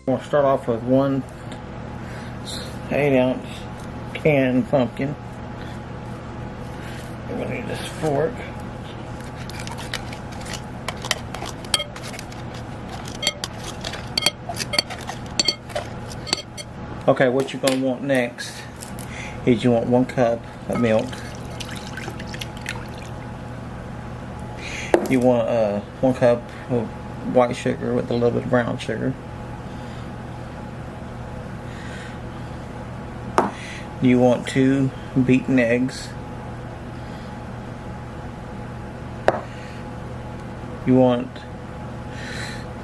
We'll start off with one 8-ounce canned pumpkin. We're going to need this fork. Okay, what you're going to want next is you want 1 cup of milk. You want 1 cup of white sugar with a little bit of brown sugar. You want 2 beaten eggs. You want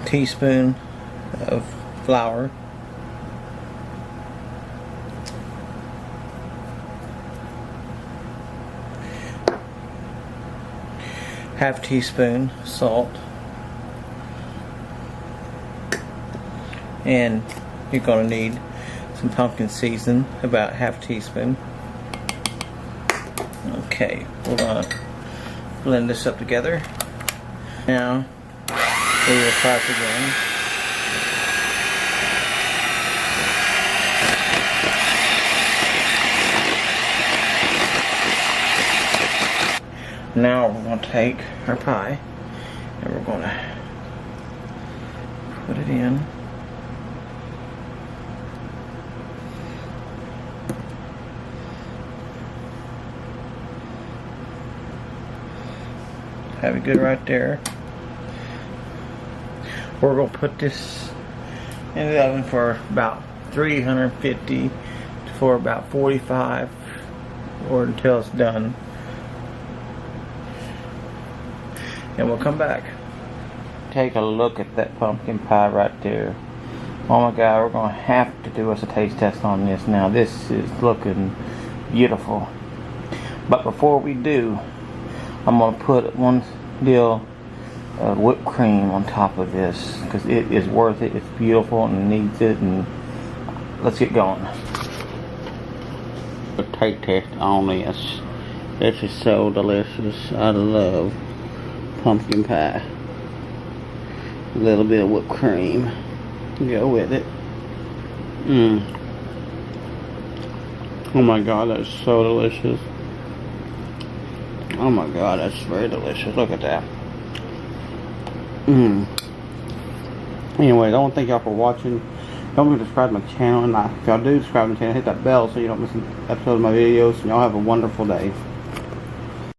a teaspoon of flour. Half teaspoon salt, and you're going to need some pumpkin season, about half teaspoon. Okay, we're going to blend this up together. Now we will try it again. Now we're going to take our pie and we're going to put it in. Have it good right there. We're going to put this in the oven for about 350 for about 45 or until it's done. And we'll come back. Take a look at that pumpkin pie right there. Oh my God, we're going to have to do us a taste test on this now. This is looking beautiful. But before we do, I'm going to put one deal of whipped cream on top of this because it is worth it. It's beautiful and needs it. And let's get going. A taste test on this. This is so delicious. I love pumpkin pie. A little bit of whipped cream. Go with it. Oh my God, that's so delicious. Oh my God, that's very delicious. Look at that. Anyways, I want to thank y'all for watching. Don't forget to subscribe to my channel, and if y'all do subscribe to my channel, hit that bell so you don't miss an episode of my videos. And y'all have a wonderful day.